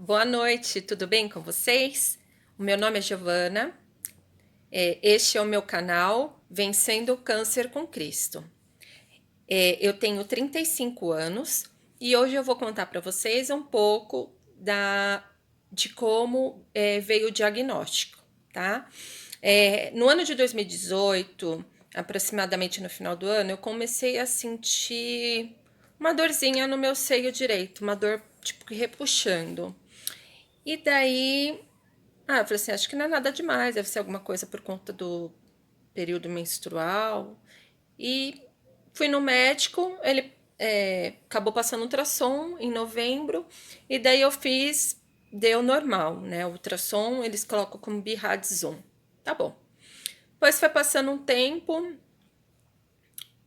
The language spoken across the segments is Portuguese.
Boa noite, tudo bem com vocês? O meu nome é Giovana, este é o meu canal Vencendo o Câncer com Cristo. Eu tenho 35 anos e hoje eu vou contar para vocês um pouco de como veio o diagnóstico, tá? No ano de 2018, aproximadamente no final do ano, eu comecei a sentir uma dorzinha no meu seio direito, uma dor tipo que repuxando. E daí eu falei assim, acho que não é nada demais, deve ser alguma coisa por conta do período menstrual. E fui no médico, ele acabou passando ultrassom em novembro, e daí eu fiz, deu normal, né? O ultrassom eles colocam como Zoom. Tá bom. Depois foi passando um tempo,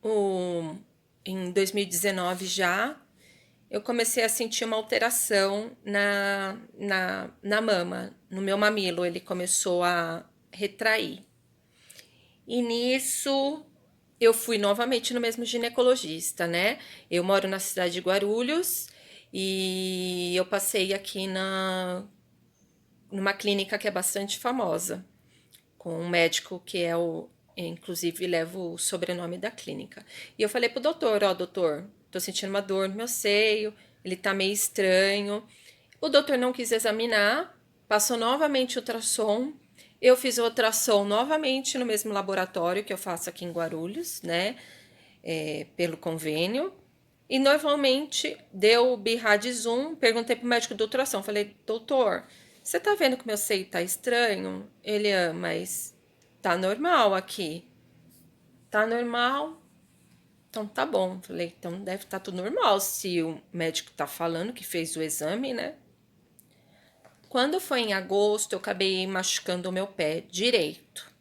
o, em 2019 já, eu comecei a sentir uma alteração na mama, no meu mamilo. Ele começou a retrair. E nisso eu fui novamente no mesmo ginecologista, né? Eu moro na cidade de Guarulhos e eu passei aqui numa clínica que é bastante famosa, com um médico que inclusive leva o sobrenome da clínica. E eu falei pro doutor, ó, doutor, tô sentindo uma dor no meu seio, ele tá meio estranho. O doutor não quis examinar, passou novamente o ultrassom. Eu fiz o ultrassom novamente no mesmo laboratório que eu faço aqui em Guarulhos, né? Pelo convênio. E normalmente deu o Zoom. Perguntei pro médico do ultrassom, falei, doutor, você tá vendo que o meu seio tá estranho? Ele, mas tá normal aqui. Tá normal? Então tá bom. Falei, então deve estar tudo normal se o médico tá falando que fez o exame, né? Quando foi em agosto, eu acabei machucando o meu pé direito.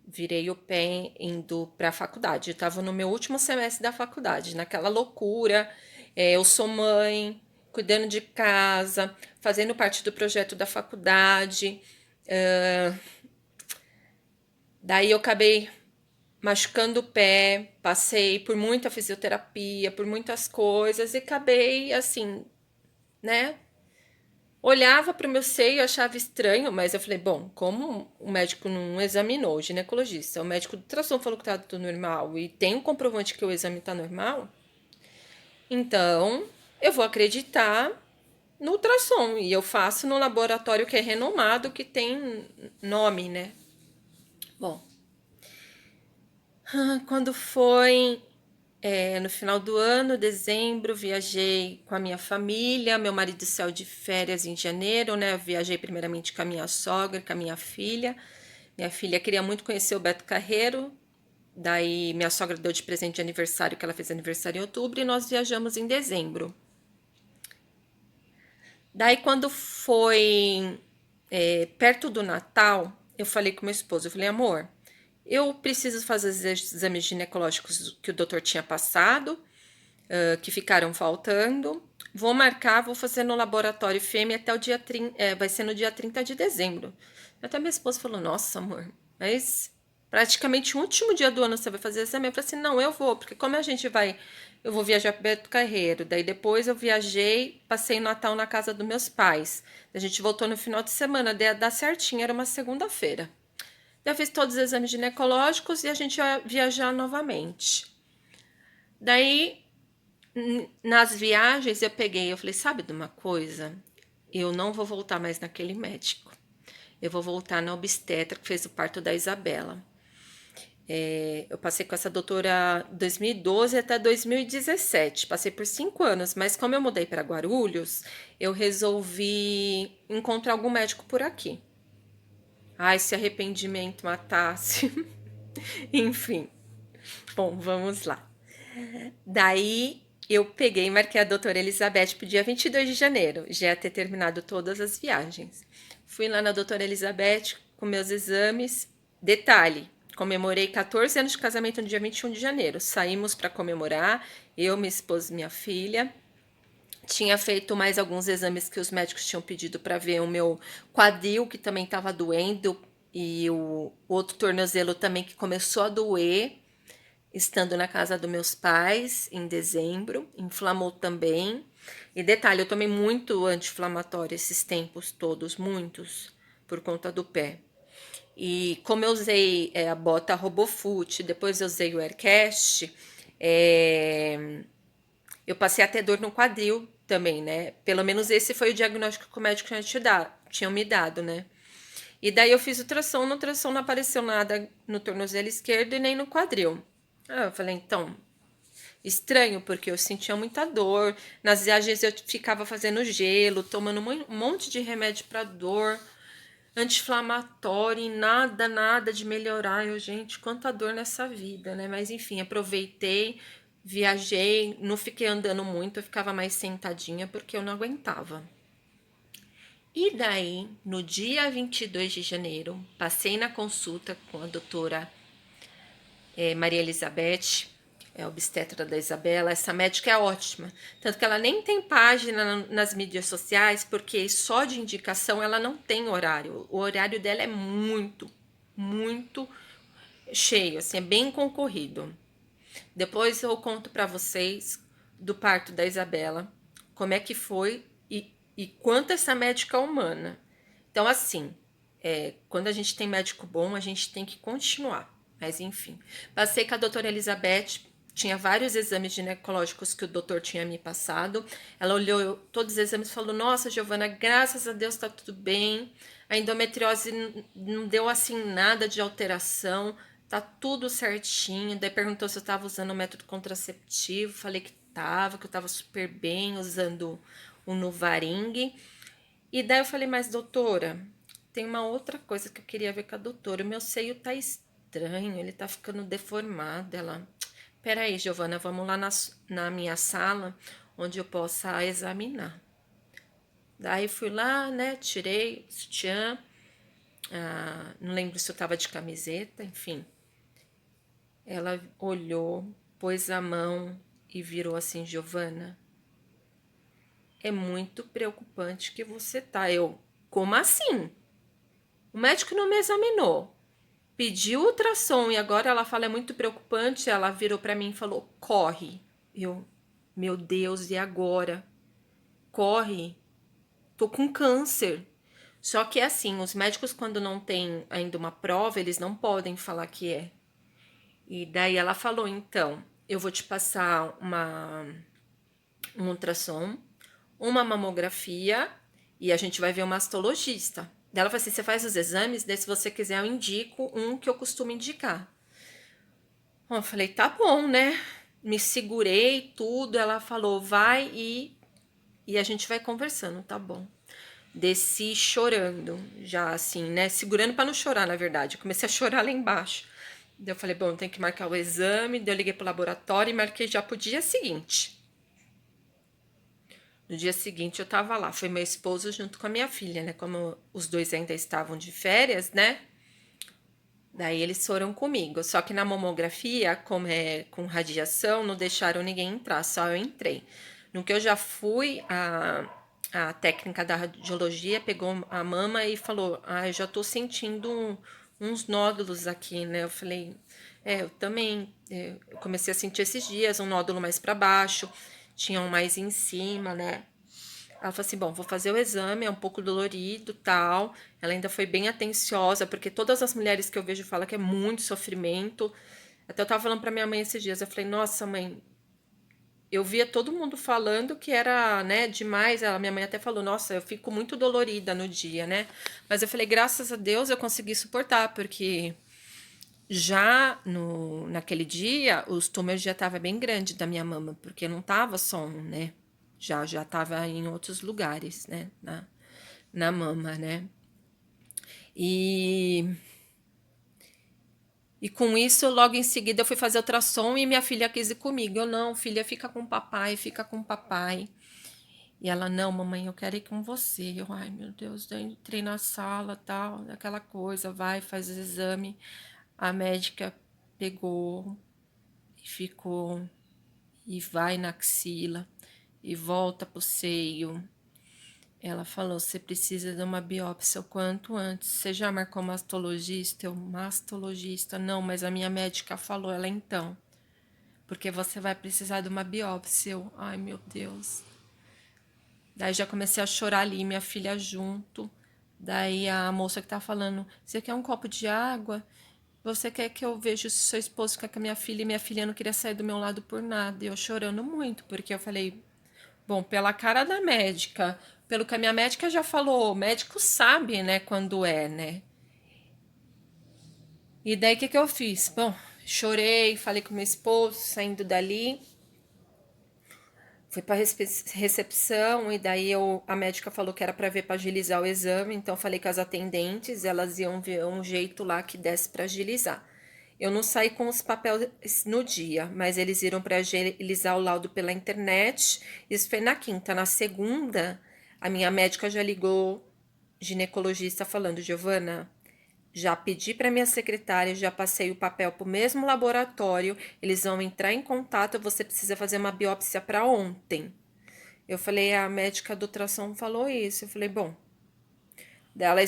Virei o pé indo para a faculdade. Eu estava no meu último semestre da faculdade, naquela loucura. Eu sou mãe, cuidando de casa, fazendo parte do projeto da faculdade. Daí eu acabei machucando o pé, passei por muita fisioterapia, por muitas coisas e acabei assim, né? Olhava para o meu seio, achava estranho, mas eu falei, bom, como o médico não examinou, o ginecologista, o médico do ultrassom falou que tá tudo normal e tem um comprovante que o exame tá normal, então eu vou acreditar no ultrassom e eu faço no laboratório que é renomado, que tem nome, né? Bom, quando foi no final do ano, dezembro, viajei com a minha família. Meu marido saiu de férias em janeiro, né? Eu viajei primeiramente com a minha sogra, com a minha filha. Minha filha queria muito conhecer o Beto Carreiro. Daí minha sogra deu de presente de aniversário, que ela fez aniversário em outubro, e nós viajamos em dezembro. Daí quando foi perto do Natal, eu falei com meu esposo, eu falei, amor, eu preciso fazer os exames ginecológicos que o doutor tinha passado, que ficaram faltando. Vou marcar, vou fazer no laboratório fêmea até o dia 30, vai ser no dia 30 de dezembro. Até minha esposa falou, nossa, amor, mas praticamente o último dia do ano você vai fazer exame? Eu falei assim, não, eu vou, porque como a gente vai, eu vou viajar para Beto Carreiro, daí depois eu viajei, passei o Natal na casa dos meus pais. A gente voltou no final de semana, dá certinho, era uma segunda-feira. Eu fiz todos os exames ginecológicos e a gente ia viajar novamente. Daí nas viagens eu falei, sabe de uma coisa? Eu não vou voltar mais naquele médico. Eu vou voltar na obstetra que fez o parto da Isabela. Eu passei com essa doutora 2012 até 2017. Passei por 5 anos, mas como eu mudei para Guarulhos, eu resolvi encontrar algum médico por aqui. Ai, se arrependimento matasse. Enfim, bom, vamos lá. Daí eu peguei e marquei a doutora Elizabeth para o dia 22 de janeiro, já ia ter terminado todas as viagens. Fui lá na doutora Elizabeth com meus exames. Detalhe, comemorei 14 anos de casamento no dia 21 de janeiro. Saímos para comemorar, eu, minha esposa e minha filha. Tinha feito mais alguns exames que os médicos tinham pedido para ver o meu quadril, que também estava doendo, e o outro tornozelo também que começou a doer estando na casa dos meus pais em dezembro, inflamou também. E detalhe, eu tomei muito anti-inflamatório esses tempos todos, muitos, por conta do pé. E como eu usei a bota RoboFoot, depois eu usei o Aircast, é, eu passei a ter dor no quadril também, né? Pelo menos esse foi o diagnóstico que o médico tinha me dado, né? E daí eu fiz ultrassom, no ultrassom não apareceu nada no tornozelo esquerdo e nem no quadril. Eu falei, então, estranho, porque eu sentia muita dor. Nas viagens eu ficava fazendo gelo, tomando um monte de remédio para dor, anti-inflamatório e nada de melhorar. Eu, gente, quanta dor nessa vida, né? Mas enfim, aproveitei, viajei, não fiquei andando muito, eu ficava mais sentadinha porque eu não aguentava. E daí, no dia 22 de janeiro, passei na consulta com a doutora Maria Elizabeth, obstetra da Isabela. Essa médica é ótima. Tanto que ela nem tem página nas mídias sociais, porque só de indicação ela não tem horário. O horário dela é muito cheio, assim, é bem concorrido. Depois eu conto para vocês do parto da Isabela, como é que foi e quanto essa médica é humana. Então, assim, quando a gente tem médico bom, a gente tem que continuar. Mas, enfim, passei com a doutora Elizabeth, tinha vários exames ginecológicos que o doutor tinha me passado. Ela olhou todos os exames e falou: Nossa, Giovana, graças a Deus tá tudo bem. A endometriose não deu assim nada de alteração, tá tudo certinho. Daí perguntou se eu tava usando o método contraceptivo. Falei que eu tava super bem usando o Nuvaring. E daí eu falei, mas doutora, tem uma outra coisa que eu queria ver com a doutora. O meu seio tá estranho, ele tá ficando deformado. Ela, peraí, Giovana, vamos lá na minha sala, onde eu possa examinar. Daí fui lá, né, tirei o sutiã, não lembro se eu tava de camiseta, enfim. Ela olhou, pôs a mão e virou assim, Giovana, é muito preocupante que você tá. Eu, como assim? O médico não me examinou. Pediu ultrassom e agora ela fala é muito preocupante. Ela virou para mim e falou: corre. Eu, meu Deus, e agora? Corre. Tô com câncer. Só que é assim, os médicos quando não tem ainda uma prova, eles não podem falar que é. E daí ela falou, então, eu vou te passar um ultrassom, uma mamografia e a gente vai ver um mastologista. Daí ela falou assim: você faz os exames, daí se você quiser eu indico um que eu costumo indicar. Eu falei, tá bom, né? Me segurei, tudo. Ela falou, vai e a gente vai conversando, tá bom. Desci chorando, já assim, né? Segurando para não chorar, na verdade. Comecei a chorar lá embaixo. Daí eu falei, bom, tem que marcar o exame. Daí eu liguei pro laboratório e marquei já pro dia seguinte. No dia seguinte eu tava lá, foi meu esposo junto com a minha filha, né? Como os dois ainda estavam de férias, né? Daí eles foram comigo. Só que na mamografia, como é com radiação, não deixaram ninguém entrar, só eu entrei. No que eu já fui, a técnica da radiologia pegou a mama e falou: Ah, eu já tô sentindo uns nódulos aqui, né? Eu falei: eu também. Eu comecei a sentir esses dias um nódulo mais para baixo, tinha um mais em cima, né? Ela falou assim: bom, vou fazer o exame, é um pouco dolorido, tal. Ela ainda foi bem atenciosa, porque todas as mulheres que eu vejo falam que é muito sofrimento. Até eu tava falando pra minha mãe esses dias, eu falei: nossa, mãe, eu via todo mundo falando que era, né, demais. Minha mãe até falou: nossa, eu fico muito dolorida no dia, né? Mas eu falei: graças a Deus eu consegui suportar, porque já naquele dia, os tumores já estavam bem grandes da minha mama, porque não tava só um, né? Já tava em outros lugares, né? Na mama, né? E, e com isso, logo em seguida, eu fui fazer ultrassom e minha filha quis ir comigo. Eu, não, filha, fica com o papai, fica com o papai. E ela, não, mamãe, eu quero ir com você. Eu, ai, meu Deus, daí entrei na sala, tal, aquela coisa, vai, faz o exame. A médica pegou e ficou, e vai na axila, e volta pro seio. Ela falou, você precisa de uma biópsia o quanto antes. Você já marcou mastologista? Eu, mastologista? Não, mas a minha médica falou, ela então. Porque você vai precisar de uma biópsia. Eu, ai meu Deus. Daí já comecei a chorar ali, minha filha junto. Daí a moça que tá falando, você quer um copo de água? Você quer que eu veja se seu esposo ficar com a minha filha? E minha filha não queria sair do meu lado por nada. E eu chorando muito, porque eu falei, bom, pela cara da médica, pelo que a minha médica já falou, o médico sabe, né, quando é, né? E daí o que que eu fiz? Bom, chorei, falei com meu esposo, saindo dali. Fui para recepção e daí a médica falou que era para ver para agilizar o exame, então eu falei com as atendentes, elas iam ver um jeito lá que desse para agilizar. Eu não saí com os papéis no dia, mas eles iram para agilizar o laudo pela internet. Isso foi na quinta. Na segunda, a minha médica já ligou, ginecologista, falando: Giovana, já pedi para minha secretária, já passei o papel para o mesmo laboratório, eles vão entrar em contato, você precisa fazer uma biópsia para ontem. Eu falei, a médica do ultrassom falou isso. Eu falei, bom, daí ela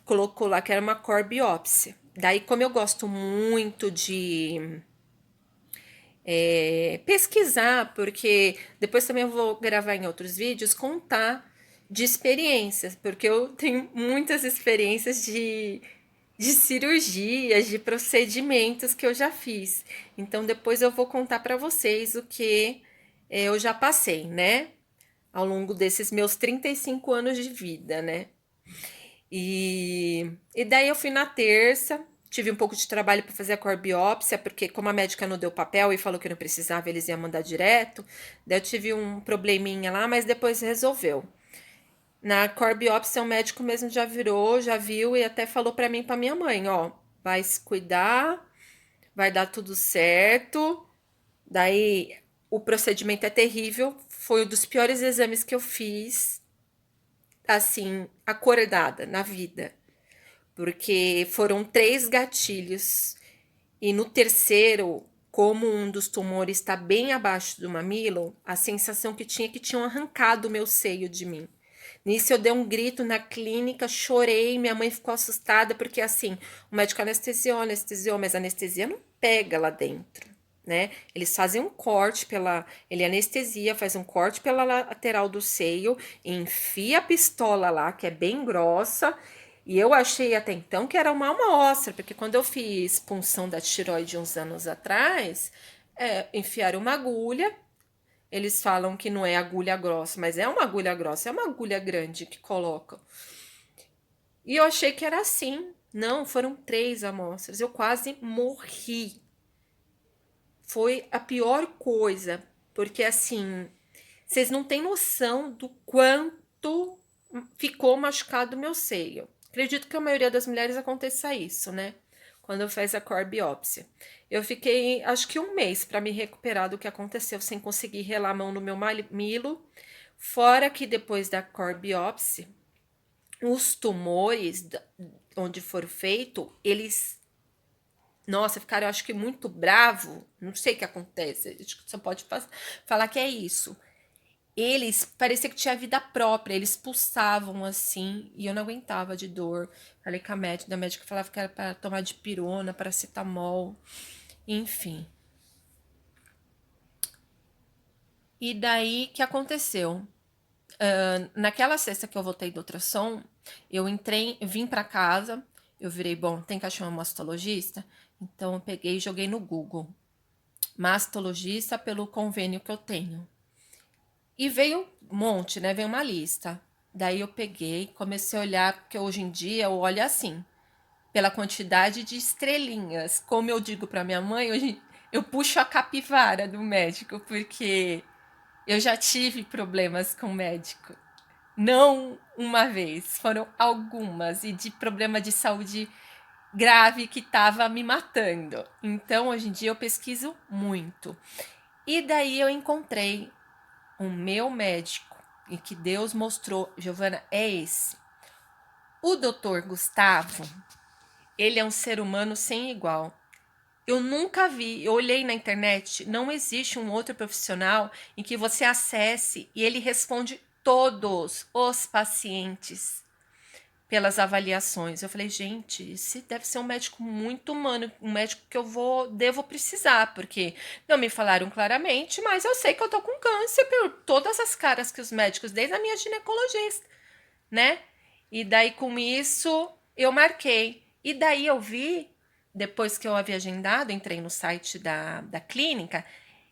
colocou lá que era uma core biópsia. Daí, como eu gosto muito de pesquisar, porque depois também eu vou gravar em outros vídeos, contar de experiências, porque eu tenho muitas experiências de cirurgias, de procedimentos que eu já fiz. Então depois eu vou contar para vocês o que eu já passei, né? Ao longo desses meus 35 anos de vida, né? E daí eu fui na terça, tive um pouco de trabalho para fazer a corbiópsia, porque como a médica não deu papel e falou que não precisava, eles iam mandar direto. Daí eu tive um probleminha lá, mas depois resolveu. Na corbiópsia, o médico mesmo já virou, já viu e até falou para mim e para minha mãe, ó, vai se cuidar, vai dar tudo certo. Daí o procedimento é terrível, foi um dos piores exames que eu fiz, assim, acordada na vida, porque foram 3 gatilhos e no terceiro, como um dos tumores está bem abaixo do mamilo, a sensação que tinha é que tinham arrancado o meu seio de mim. Nisso eu dei um grito na clínica, chorei, minha mãe ficou assustada, porque assim, o médico anestesiou, mas a anestesia não pega lá dentro, né? Eles fazem um corte ele anestesia, faz um corte pela lateral do seio, enfia a pistola lá, que é bem grossa, e eu achei até então que era uma amostra, porque quando eu fiz punção da tireoide uns anos atrás, enfiaram uma agulha. Eles falam que não é agulha grossa, mas é uma agulha grossa, é uma agulha grande que colocam. E eu achei que era assim. Não, foram 3 amostras. Eu quase morri. Foi a pior coisa, porque assim, vocês não têm noção do quanto ficou machucado o meu seio. Acredito que a maioria das mulheres aconteça isso, né? Quando faz a core biópsia. Eu fiquei, acho que 1 mês para me recuperar do que aconteceu, sem conseguir relar a mão no meu mamilo. Fora que depois da core biópsia, os tumores onde foram feitos, eles, nossa, ficaram, eu acho que muito bravo. Não sei o que acontece. Acho que você pode falar que é isso. Eles parecia que tinha vida própria, eles pulsavam assim, e eu não aguentava de dor. Falei com a médica falava que era para tomar dipirona, paracetamol, enfim. E daí que aconteceu? Naquela sexta que eu voltei do ultrassom, eu entrei, vim para casa, eu virei, bom, tem que achar uma mastologista? Então eu peguei e joguei no Google. Mastologista pelo convênio que eu tenho. E veio um monte, né? Veio uma lista. Daí eu peguei, comecei a olhar, porque hoje em dia eu olho assim, pela quantidade de estrelinhas. Como eu digo para minha mãe, hoje eu puxo a capivara do médico, porque eu já tive problemas com o médico. Não uma vez, foram algumas, e de problema de saúde grave que estava me matando. Então, hoje em dia, eu pesquiso muito. E daí eu encontrei o meu médico e que Deus mostrou, Giovana, é esse. O doutor Gustavo, ele é um ser humano sem igual. Eu nunca vi, eu olhei na internet, não existe um outro profissional em que você acesse e ele responde todos os pacientes. pelas avaliações. Eu falei, gente, esse deve ser um médico muito humano, um médico que devo precisar, porque não me falaram claramente, mas eu sei que eu tô com câncer por todas as caras que os médicos, desde a minha ginecologista, né? E daí com isso eu marquei. E daí eu vi, depois que eu havia agendado, entrei no site da clínica,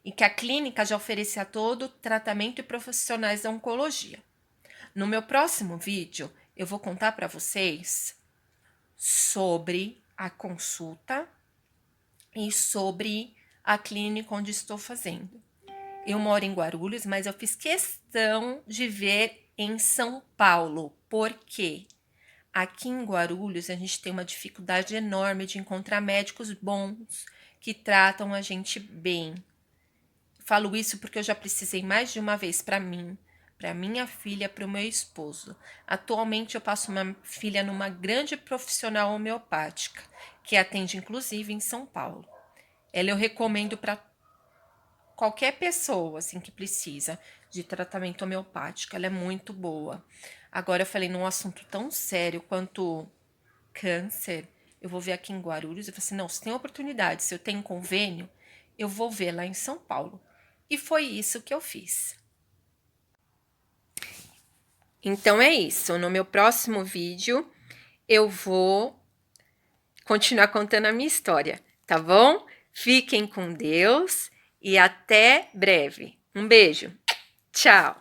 e que a clínica já oferecia todo o tratamento e profissionais da oncologia. No meu próximo vídeo, eu vou contar para vocês sobre a consulta e sobre a clínica onde estou fazendo. Eu moro em Guarulhos, mas eu fiz questão de ver em São Paulo. Por quê? Aqui em Guarulhos a gente tem uma dificuldade enorme de encontrar médicos bons que tratam a gente bem. Falo isso porque eu já precisei mais de uma vez para mim, para minha filha, para o meu esposo. Atualmente eu passo uma filha numa grande profissional homeopática, que atende inclusive em São Paulo. Ela eu recomendo para qualquer pessoa assim que precisa de tratamento homeopático. Ela é muito boa. Agora eu falei num assunto tão sério quanto câncer, eu vou ver aqui em Guarulhos. Eu falei assim, não, se tem oportunidade, se eu tenho convênio, eu vou ver lá em São Paulo. E foi isso que eu fiz. Então é isso. No meu próximo vídeo, eu vou continuar contando a minha história, tá bom? Fiquem com Deus e até breve. Um beijo. Tchau.